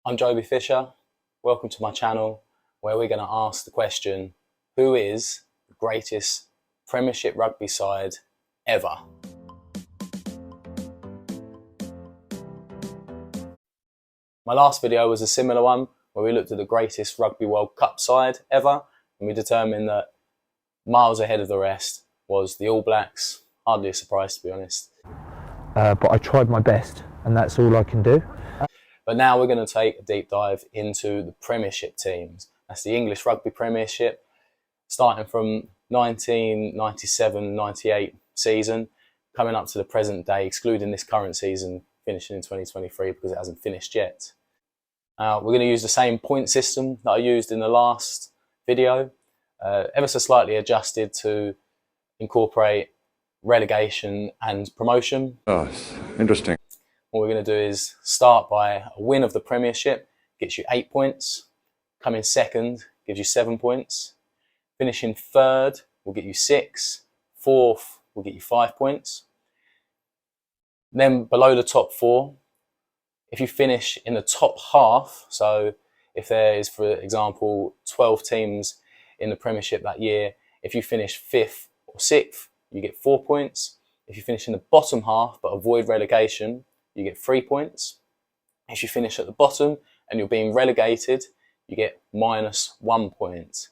I'm Joby Fisher. Welcome to my channel where we're going to ask the question, who is the greatest Premiership rugby side ever? My last video was a similar one where we looked at the greatest Rugby World Cup side ever, and we determined that miles ahead of the rest was the All Blacks. Hardly a surprise, to be honest. But I tried my best, and that's all I can do. But now we're going to take a deep dive into the Premiership teams. That's the English Rugby Premiership, starting from 1997-98 season, coming up to the present day, excluding this current season, finishing in 2023 because it hasn't finished yet. We're going to use the same point system that I used in the last video, ever so slightly adjusted to incorporate relegation and promotion. Oh, interesting. What we're going to do is start by a win of the Premiership, gets you 8 points. Coming second gives you 7 points. Finishing third will get you 6. Fourth will get you 5 points. Then below the top 4, if you finish in the top half, so if there is, for example, 12 teams in the Premiership that year, if you finish 5th or 6th, you get 4 points. If you finish in the bottom half but avoid relegation, you get 3 points. If you finish at the bottom and you're being relegated, you get -1 point.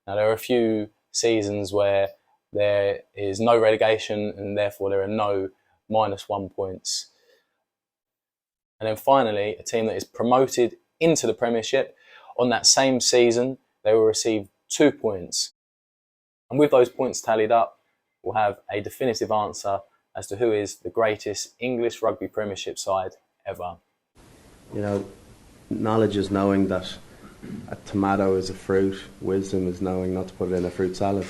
Now, there are a few seasons where there is no relegation and therefore there are no -1 points. And then finally, a team that is promoted into the Premiership, on that same season, they will receive 2 points. And with those points tallied up, we'll have a definitive answer as to who is the greatest English Rugby Premiership side ever. You know, knowledge is knowing that a tomato is a fruit. Wisdom is knowing not to put it in a fruit salad.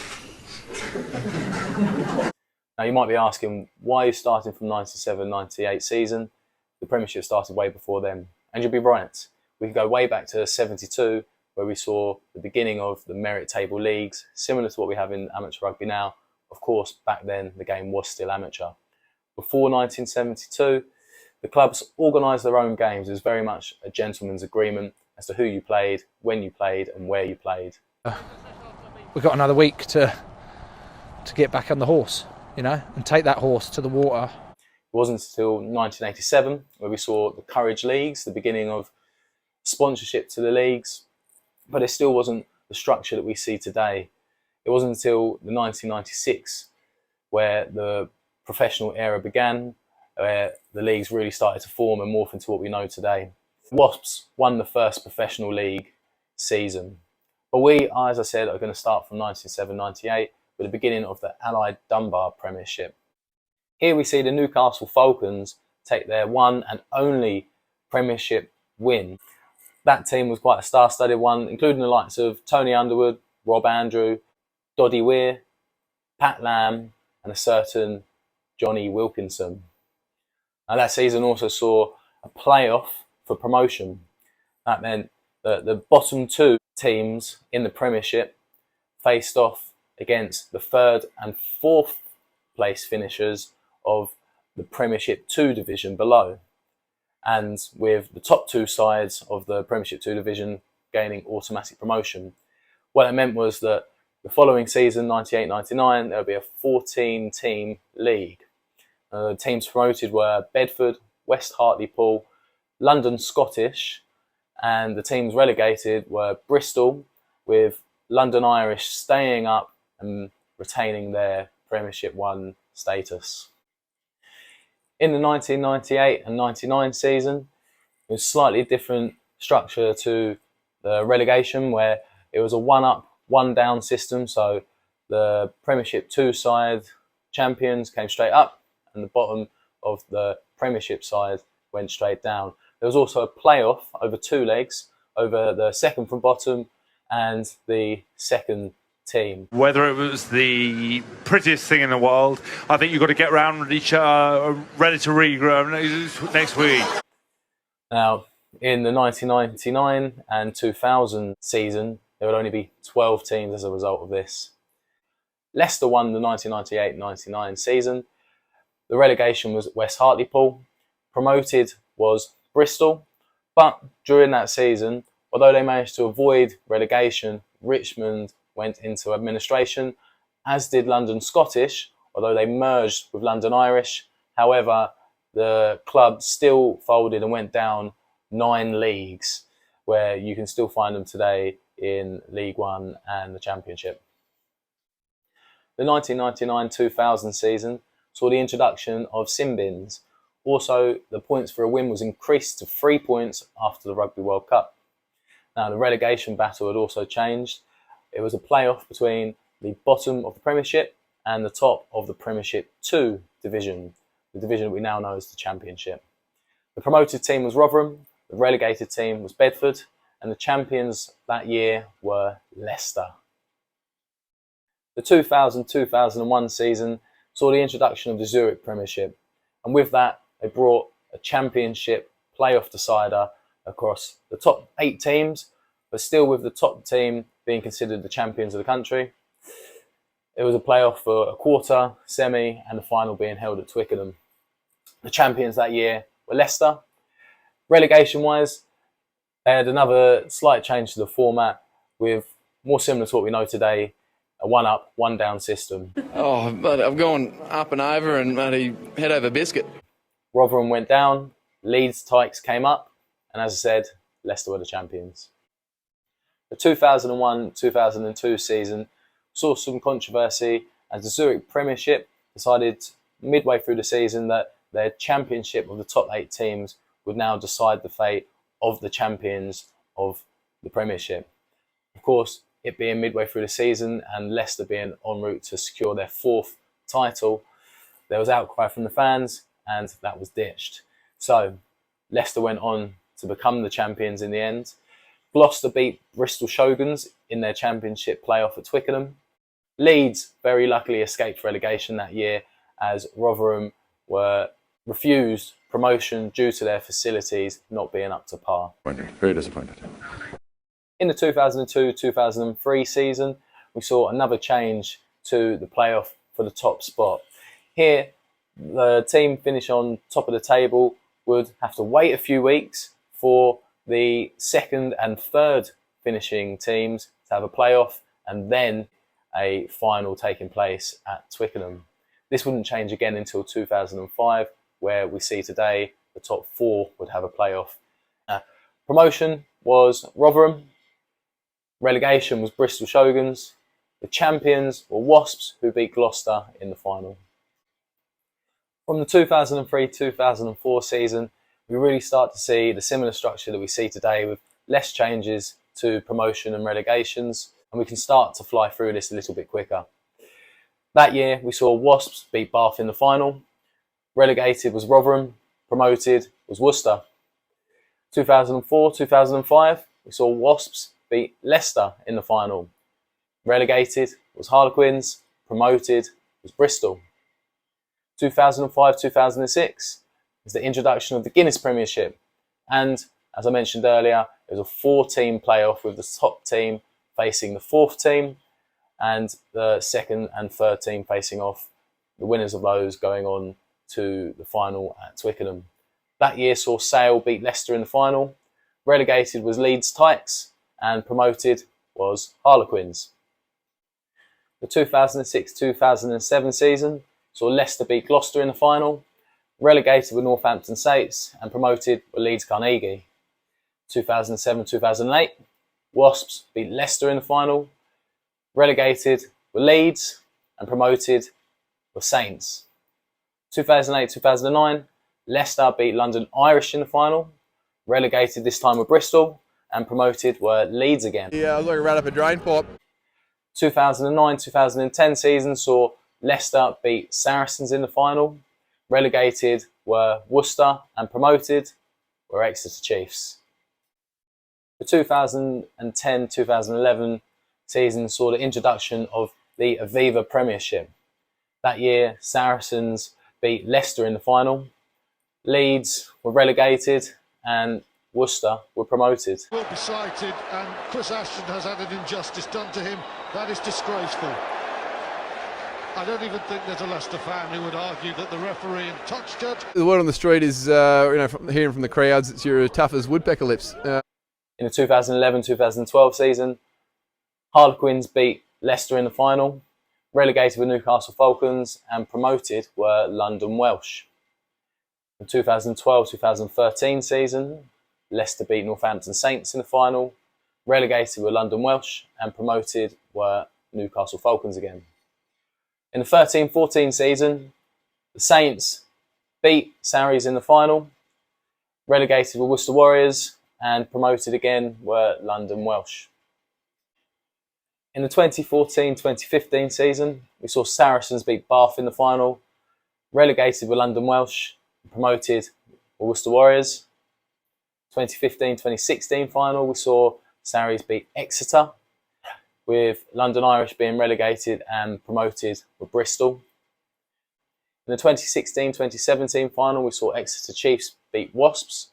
Now, you might be asking, why are you starting from 97-98 season? The Premiership started way before them. And you'll be right. We can go way back to 72, where we saw the beginning of the merit table leagues, similar to what we have in amateur rugby now. Of course, back then, the game was still amateur. Before 1972, the clubs organised their own games. It was very much a gentleman's agreement as to who you played, when you played, and where you played. We've got another week to get back on the horse, you know, and take that horse to the water. It wasn't until 1987 where we saw the Courage Leagues, the beginning of sponsorship to the leagues, but it still wasn't the structure that we see today. It wasn't until the 1996 where the professional era began, where the leagues really started to form and morph into what we know today. Wasps won the first professional league season. But we, as I said, are going to start from 1997-98 with the beginning of the Allied Dunbar Premiership. Here we see the Newcastle Falcons take their one and only Premiership win. That team was quite a star-studded one, including the likes of Tony Underwood, Rob Andrew, Doddy Weir, Pat Lam, and a certain Johnny Wilkinson. Now, that season also saw a playoff for promotion. That meant that the bottom 2 teams in the Premiership faced off against the 3rd and 4th place finishers of the Premiership 2 division below, and with the top 2 sides of the Premiership 2 division gaining automatic promotion. What it meant was that the following season, 98-99, there would be a 14-team league. The teams promoted were Bedford, West Hartlepool, London Scottish, and the teams relegated were Bristol, with London Irish staying up and retaining their Premiership 1 status. In the 1998 and 99 season, it was a slightly different structure to the relegation, where it was a one-up, one-down system. So the Premiership 2 side champions came straight up, and the bottom of the Premiership side went straight down. There was also a playoff over 2 legs, over the second from bottom and the second team. Whether it was the prettiest thing in the world, I think you've got to get round with each other, ready to regrow next week. Now, in the 1999 and 2000 season, there would only be 12 teams as a result of this. Leicester won the 1998-99 season. The relegation was West Hartlepool. Promoted was Bristol. But during that season, although they managed to avoid relegation, Richmond went into administration, as did London Scottish, although they merged with London Irish. However, the club still folded and went down 9 leagues, where you can still find them today in League One and the Championship. The 1999-2000 season saw the introduction of sin bins. Also, the points for a win was increased to 3 points after the Rugby World Cup. Now, the relegation battle had also changed. It was a playoff between the bottom of the Premiership and the top of the Premiership 2 division, the division we now know as the Championship. The promoted team was Rotherham, the relegated team was Bedford, and the champions that year were Leicester. The 2000-2001 season saw the introduction of the Zurich Premiership, and with that they brought a Championship playoff decider across the top 8 teams, but still with the top team being considered the champions of the country. It was a playoff for a quarter, semi, and the final being held at Twickenham. The champions that year were Leicester. Relegation-wise, they had another slight change to the format, with more similar to what we know today, a one-up, one-down system. Oh, but I'm going up and over and bloody head over biscuit. Rotherham went down, Leeds Tykes came up, and as I said, Leicester were the champions. The 2001-2002 season saw some controversy as the Zurich Premiership decided midway through the season that their championship of the top 8 teams would now decide the fate of the champions of the Premiership. Of course, it being midway through the season and Leicester being en route to secure their 4th title, there was outcry from the fans and that was ditched. So Leicester went on to become the champions in the end. Gloucester beat Bristol Shoguns in their championship playoff at Twickenham. Leeds very luckily escaped relegation that year as Rotherham were refused promotion due to their facilities not being up to par. Very disappointed. In the 2002-2003 season, we saw another change to the playoff for the top spot. Here, the team finish on top of the table would have to wait a few weeks for the 2nd and 3rd finishing teams to have a playoff and then a final taking place at Twickenham. This wouldn't change again until 2005, where we see today the top 4 would have a playoff. Promotion was Rotherham, relegation was Bristol Shoguns, the champions were Wasps, who beat Gloucester in the final. From the 2003-2004 season, we really start to see the similar structure that we see today with less changes to promotion and relegations, and we can start to fly through this a little bit quicker. That year, we saw Wasps beat Bath in the final. Relegated was Rotherham, promoted was Worcester. 2004-2005, we saw Wasps beat Leicester in the final. Relegated was Harlequins, promoted was Bristol. 2005-2006 is the introduction of the Guinness Premiership, and as I mentioned earlier, it was a 4-team playoff with the top team facing the 4th team and the 2nd and 3rd team facing off, the winners of those going on to the final at Twickenham. That year saw Sale beat Leicester in the final. Relegated was Leeds Tykes and promoted was Harlequins. The 2006-2007 season saw Leicester beat Gloucester in the final. Relegated were Northampton Saints and promoted were Leeds Carnegie. 2007-2008, Wasps beat Leicester in the final. Relegated were Leeds and promoted were Saints. 2008-2009, Leicester beat London Irish in the final. Relegated this time were Bristol and promoted were Leeds again. Yeah, I was looking right up a drain pipe. 2009-2010 season saw Leicester beat Saracens in the final. Relegated were Worcester and promoted were Exeter Chiefs. The 2010-2011 season saw the introduction of the Aviva Premiership. That year, Saracens beat Leicester in the final. Leeds were relegated and Worcester were promoted. Will be cited, and Chris Ashton has had an injustice done to him. That is disgraceful. I don't even think there's a Leicester fan who would argue that the referee touched it. The word on the street is, hearing from the crowds, it's you're tough as woodpecker lips. In the 2011-2012 season, Harlequins beat Leicester in the final. Relegated were Newcastle Falcons, and promoted were London Welsh. In the 2012-2013 season, Leicester beat Northampton Saints in the final. Relegated were London Welsh, and promoted were Newcastle Falcons again. In the 13-14 season, the Saints beat Sarries in the final. Relegated were Worcester Warriors, and promoted again were London Welsh. In the 2014-2015 season, we saw Saracens beat Bath in the final. Relegated were London Welsh, and promoted were Worcester Warriors. 2015-2016 final, we saw Sarries beat Exeter, with London Irish being relegated and promoted with Bristol. In the 2016-2017 final, we saw Exeter Chiefs beat Wasps,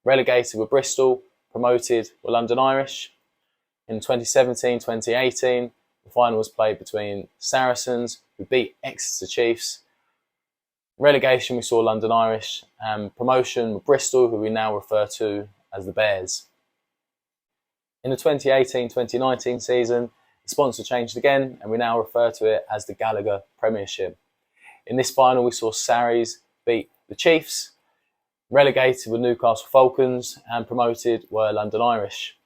relegated with Bristol, promoted with London Irish. In 2017-2018, the final was played between Saracens, who beat Exeter Chiefs. Relegation, we saw London Irish, and promotion with Bristol, who we now refer to as the Bears. In the 2018-2019 season, the sponsor changed again, and we now refer to it as the Gallagher Premiership. In this final, we saw Sarries beat the Chiefs, relegated with Newcastle Falcons, and promoted were London Irish.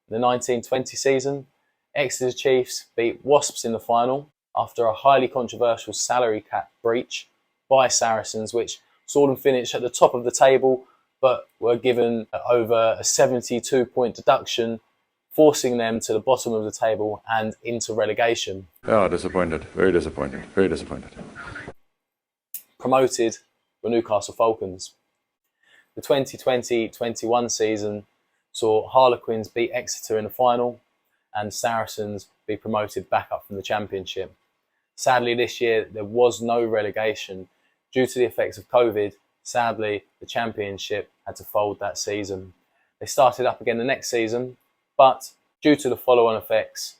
In the 1920 season, Exeter Chiefs beat Wasps in the final after a highly controversial salary cap breach by Saracens, which saw them finish at the top of the table, but were given over a 72-point deduction, forcing them to the bottom of the table and into relegation. Yeah, disappointed. Very disappointed. Very disappointed. Promoted were Newcastle Falcons. The 2020-21 season saw Harlequins beat Exeter in the final and Saracens be promoted back up from the Championship. Sadly, this year there was no relegation. Due to the effects of COVID, sadly, the Championship had to fold that season. They started up again the next season, but due to the follow-on effects,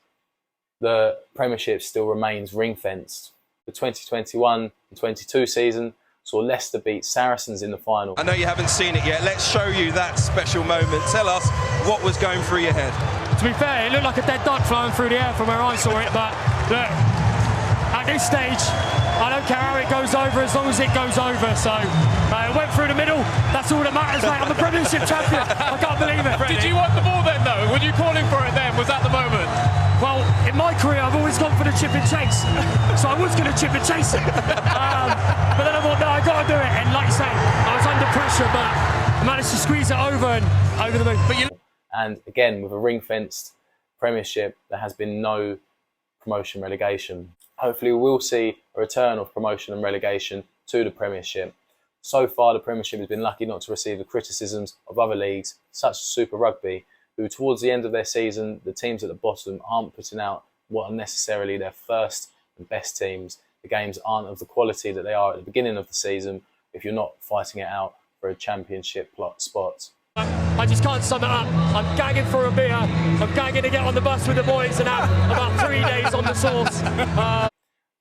the Premiership still remains ring-fenced. The 2021-22 season saw Leicester beat Saracens in the final. I know you haven't seen it yet. Let's show you that special moment. Tell us what was going through your head. To be fair, it looked like a dead duck flying through the air from where I saw it, but look, at this stage, I don't care how it goes over as long as it goes over. So it went through the middle. That's all that matters, mate. I'm the Premiership champion. I can't believe it. Did you want the ball then, though? Were you calling for it then? Was that the moment? Well, in my career, I've always gone for the chip and chase. So I was going to chip and chase it. But then I thought, no, I got to do it. And like you say, I was under pressure, but I managed to squeeze it over and over the moon. And again, with a ring-fenced Premiership, there has been no promotion relegation. Hopefully we will see a return of promotion and relegation to the Premiership. So far, the Premiership has been lucky not to receive the criticisms of other leagues, such as Super Rugby, who towards the end of their season, the teams at the bottom aren't putting out what are necessarily their first and best teams. The games aren't of the quality that they are at the beginning of the season if you're not fighting it out for a Championship spot. I just can't sum it up. I'm gagging for a beer. I'm gagging to get on the bus with the boys and have about 3 days on the sauce.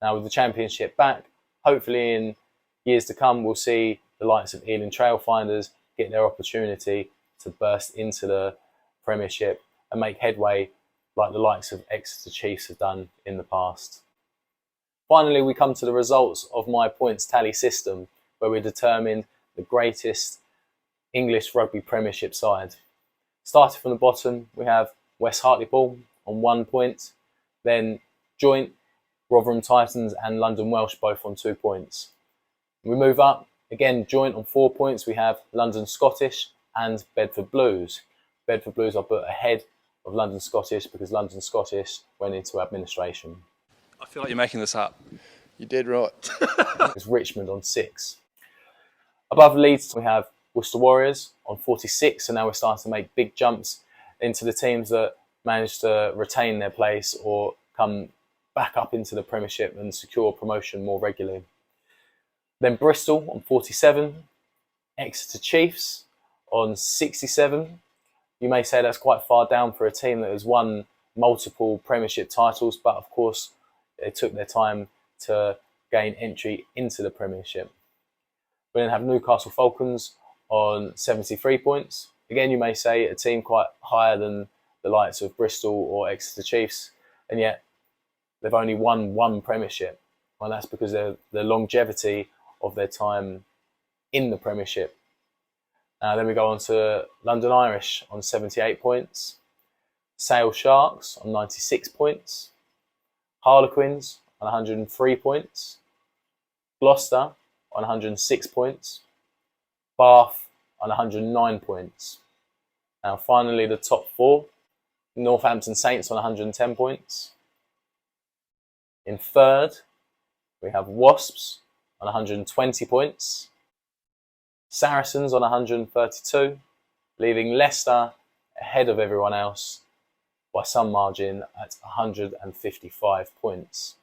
Now with the Championship back, hopefully in years to come we'll see the likes of Ealing Trailfinders get their opportunity to burst into the Premiership and make headway like the likes of Exeter Chiefs have done in the past. Finally, we come to the results of my points tally system, where we determined the greatest English Rugby Premiership side. Starting from the bottom, we have West Hartlepool on 1 point, then joint Rotherham Titans and London Welsh both on 2 points. We move up, again joint on 4 points, we have London Scottish and Bedford Blues. Bedford Blues are put ahead of London Scottish because London Scottish went into administration. I feel like you're making this up. You did right. It's Richmond on 6. Above Leeds, we have Worcester Warriors on 46, so now we're starting to make big jumps into the teams that managed to retain their place or come back up into the Premiership and secure promotion more regularly. Then Bristol on 47, Exeter Chiefs on 67. You may say that's quite far down for a team that has won multiple Premiership titles, but of course they took their time to gain entry into the Premiership. We then have Newcastle Falcons on 73 points. Again, you may say a team quite higher than the likes of Bristol or Exeter Chiefs, and yet they've only won one Premiership. And that's because of the longevity of their time in the Premiership. Then we go on to London Irish on 78 points, Sale Sharks on 96 points, Harlequins on 103 points, Gloucester on 106 points, Bath on 109 points. Now finally the top four, Northampton Saints on 110 points. In third, we have Wasps on 120 points, Saracens on 132, leaving Leicester ahead of everyone else by some margin at 155 points.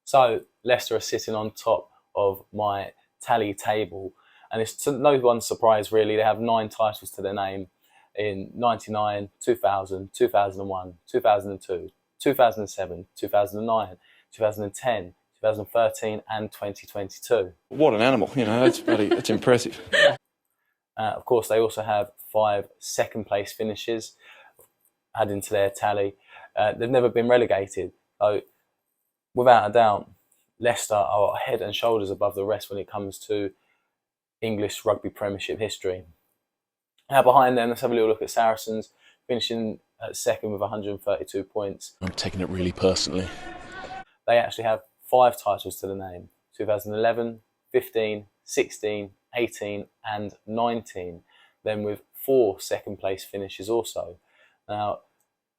So Leicester are sitting on top of my tally table, and it's to no one's surprise really. They have 9 titles to their name in 99, 2000, 2001, 2002, 2007, 2009, 2010, 2013 and 2022. What an animal, you know, it's impressive. Of course, they also have 5 second place finishes adding to their tally. They've never been relegated. So, without a doubt, Leicester are head and shoulders above the rest when it comes to English rugby Premiership history. Now behind them, let's have a little look at Saracens, finishing at second with 132 points. I'm taking it really personally. They actually have 5 titles to the name: 2011, 15, 16, 18 and 19. Then with 4 second place finishes also. Now,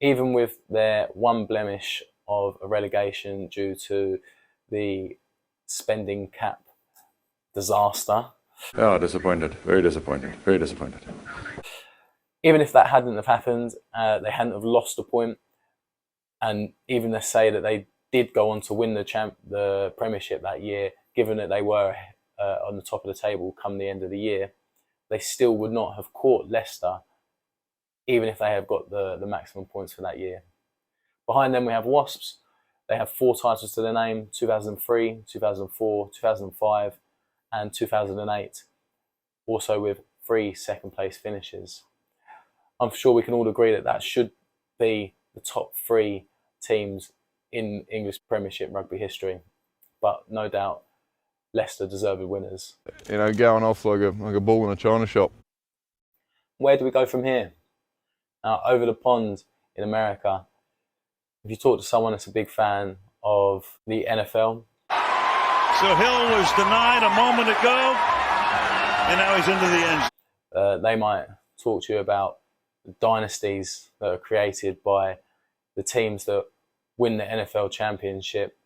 even with their one blemish of a relegation due to the spending cap disaster. Oh, disappointed. Very disappointed. Very disappointed. Even if that hadn't have happened, they hadn't have lost a point. And even to say that they did go on to win the Premiership that year, given that they were on the top of the table come the end of the year, they still would not have caught Leicester, even if they have got the maximum points for that year. Behind them we have Wasps. They have 4 titles to their name: 2003, 2004, 2005 and 2008, also with 3 second place finishes. I'm sure we can all agree that that should be the top 3 teams in English Premiership rugby history, but no doubt Leicester deserved winners. You know, going off like a ball in a china shop. Where do we go from here? Now, over the pond in America, if you talk to someone that's a big fan of the NFL. So Hill was denied a moment ago, and now he's into the end. They might talk to you about the dynasties that are created by the teams that win the NFL championship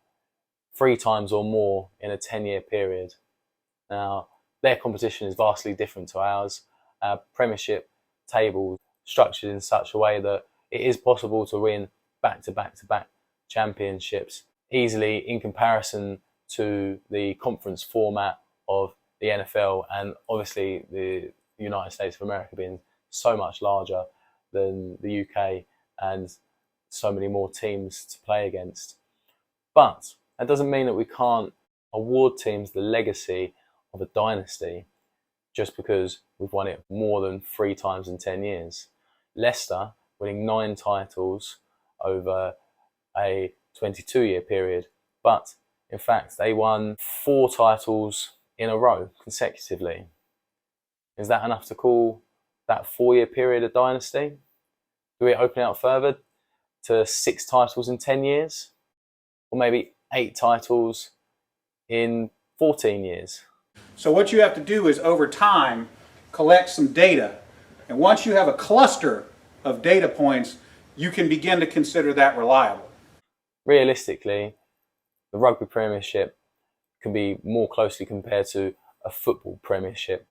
3 times or more in a 10-year period. Now, their competition is vastly different to ours. Our Premiership table structured in such a way that it is possible to win back-to-back-to-back championships easily in comparison to the conference format of the NFL, and obviously the United States of America being so much larger than the UK and so many more teams to play against. But that doesn't mean that we can't award teams the legacy of a dynasty just because we've won it more than 3 times in 10 years. Leicester winning 9 titles over a 22-year period, but in fact they won 4 titles in a row consecutively. Is that enough to call that 4-year period a dynasty? Do we open it out further to 6 titles in 10 years? Or maybe 8 titles in 14 years? So what you have to do is, over time, collect some data. And once you have a cluster of data points, you can begin to consider that reliable. Realistically, the rugby premiership can be more closely compared to a football premiership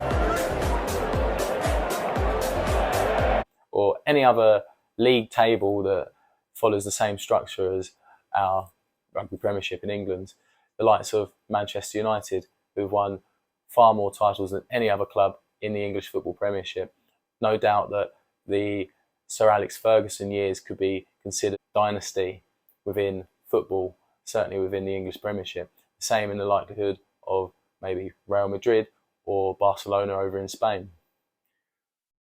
or any other league table that follows the same structure as our rugby premiership in England. The likes of Manchester United, who've won far more titles than any other club in the English football premiership. No doubt that the Sir Alex Ferguson years could be considered dynasty within football. certainly within the English Premiership. Same in the likelihood of maybe Real Madrid or Barcelona over in Spain.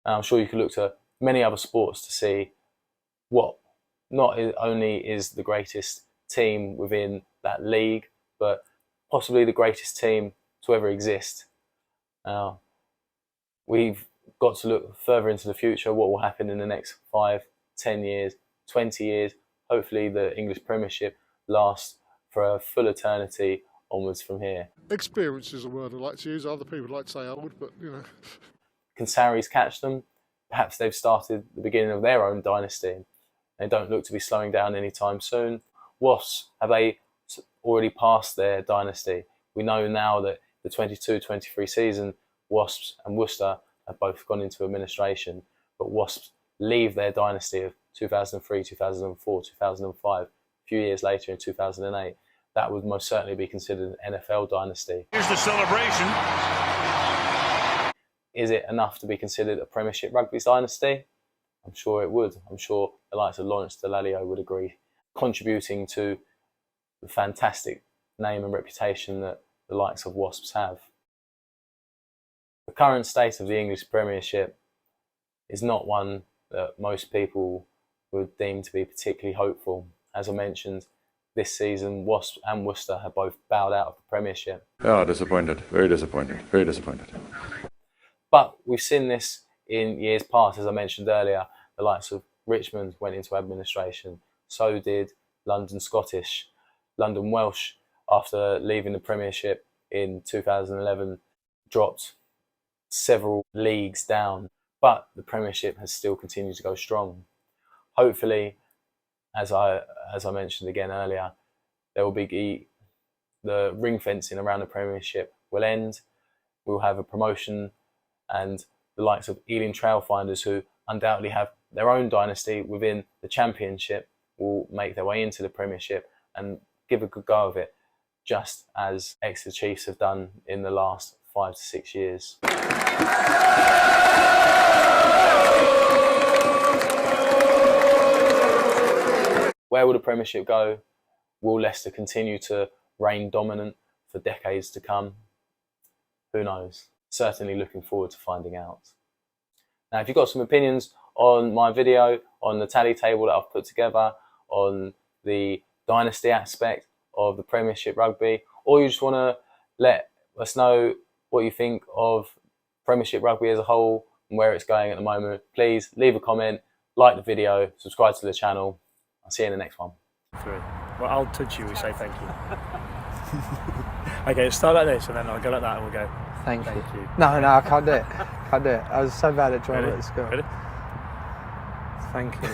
And I'm sure you could look to many other sports to see what not only is the greatest team within that league, but possibly the greatest team to ever exist. We've got to look further into the future, what will happen in the next 5, 10 years, 20 years. Hopefully the English Premiership lasts for a full eternity onwards from here. Experience is a word I like to use. Other people like to say old, but you know. Can Saris catch them? Perhaps they've started the beginning of their own dynasty. They don't look to be slowing down anytime soon. Wasps, have they already passed their dynasty? We know now that the 22-23 season, Wasps and Worcester have both gone into administration, but Wasps leave their dynasty of 2003, 2004, 2005, a few years later in 2008. That would most certainly be considered an NFL dynasty. Here's the celebration. Is it enough to be considered a Premiership rugby dynasty? I'm sure it would. I'm sure the likes of Lawrence Dallaglio would agree, contributing to the fantastic name and reputation that the likes of Wasps have. The current state of the English Premiership is not one that most people would deem to be particularly hopeful. As I mentioned, this season Wasps and Worcester have both bowed out of the Premiership. Yeah, disappointed. Very disappointed. Very disappointed. But we've seen this in years past. As I mentioned earlier, the likes of Richmond went into administration. So did London Scottish. London Welsh, after leaving the Premiership in 2011, dropped several leagues down. But the Premiership has still continued to go strong. Hopefully, as I mentioned again earlier, there will be the ring fencing around the Premiership will end. We'll have a promotion, and the likes of Ealing Trailfinders, who undoubtedly have their own dynasty within the Championship, will make their way into the Premiership and give a good go of it, just as Exeter Chiefs have done in the last 5 to 6 years. Where will the Premiership go? Will Leicester continue to reign dominant for decades to come? Who knows? Certainly looking forward to finding out. Now, if you've got some opinions on my video, on the tally table that I've put together, on the dynasty aspect of the Premiership rugby, or you just want to let us know what you think of Premiership rugby as a whole and where it's going at the moment, please leave a comment, like the video, subscribe to the channel. I'll see you in the next one. Well, I'll touch you, we say thank you. Okay, start like this and then I'll go like that and we'll go. Thank you. No, I can't do it. I was so bad at drawing at school. Ready? Thank you.